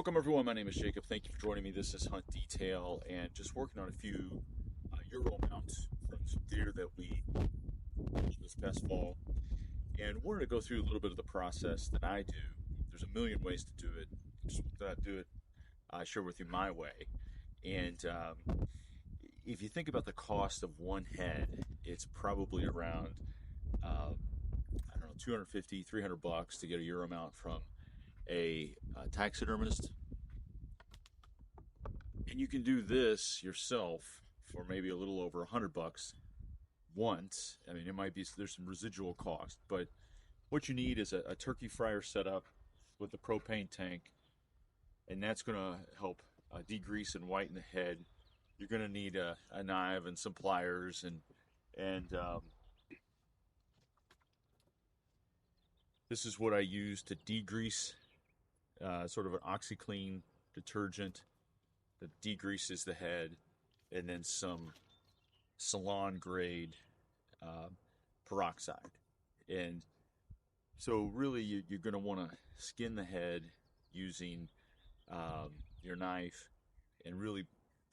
Welcome everyone, my name is Jacob. Thank you for joining me. This is Hunt Detail and just working on a few Euro mounts from some deer that we this past fall, and wanted to go through a little bit of the process that I do. There's a million ways to do it. Just that I do it, I share with you my way. And if you think about the cost of one head, it's probably around I don't know, 250, $300 to get a Euro mount from a taxidermist. And you can do this yourself for maybe a little over $100 once. I mean, it might be there's some residual cost, but what you need is a turkey fryer setup with a propane tank, and that's going to help degrease and whiten the head. You're going to need a knife and some pliers, and this is what I use to degrease, sort of an OxiClean detergent that degreases the head, and then some salon grade uh, peroxide. And so, really, you're going to want to skin the head using your knife and really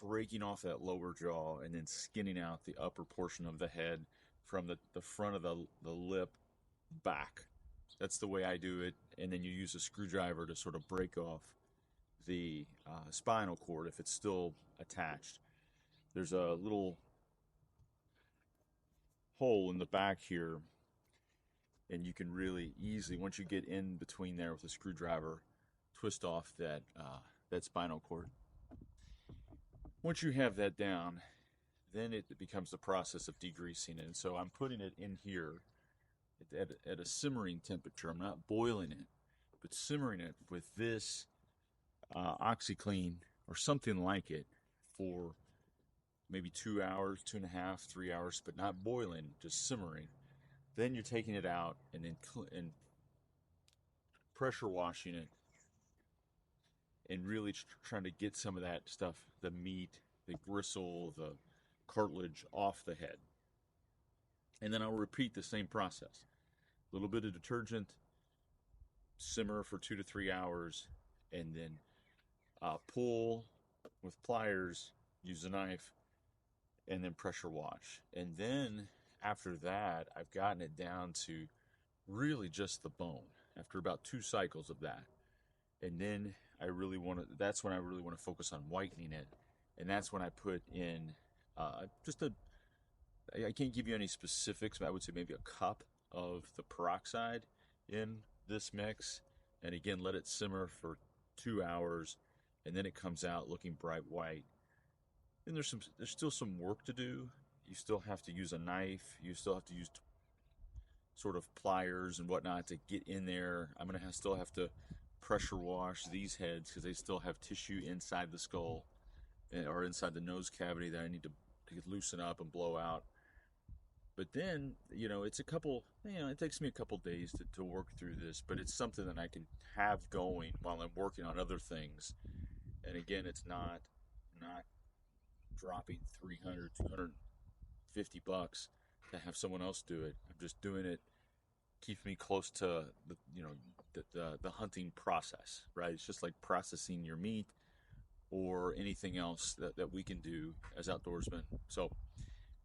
breaking off that lower jaw and then skinning out the upper portion of the head from the front of the lip back. That's the way I do it. And then you use a screwdriver to sort of break off the spinal cord if it's still attached. There's a little hole in the back here, and you can really easily, once you get in between there with a screwdriver, twist off that spinal cord. Once you have that down, then it becomes the process of degreasing it. And so I'm putting it in here at a simmering temperature. I'm not boiling it, but simmering it with this OxiClean or something like it for maybe 2 hours, 2.5, 3 hours, but not boiling, just simmering. Then you're taking it out and then and pressure washing it and really trying to get some of that stuff, the meat, the gristle, the cartilage off the head. And then I'll repeat the same process. A little bit of detergent, simmer for 2 to 3 hours, and then pull with pliers, use a knife, and then pressure wash. And then after that, I've gotten it down to really just the bone after about 2 cycles of that. And then that's when I really want to focus on whitening it. And that's when I put in I can't give you any specifics, but I would say maybe a cup of the peroxide in this mix. And again, let it simmer for 2 hours, and then it comes out looking bright white. And there's still some work to do. You still have to use a knife. You still have to use sort of pliers and whatnot to get in there. I'm gonna still have to pressure wash these heads because they still have tissue inside the skull or inside the nose cavity that I need to loosen up and blow out. But then, it takes me a couple days to work through this, but it's something that I can have going while I'm working on other things. And again, it's not dropping 300, $250 to have someone else do it. I'm just doing it, keeps me close to the hunting process, right? It's just like processing your meat or anything else that we can do as outdoorsmen. So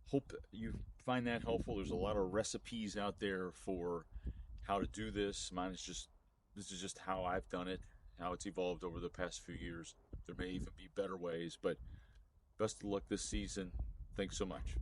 hope you find that helpful. There's a lot of recipes out there for how to do this. This is just how I've done it, how it's evolved over the past few years. There may even be better ways, but best of luck this season. Thanks so much.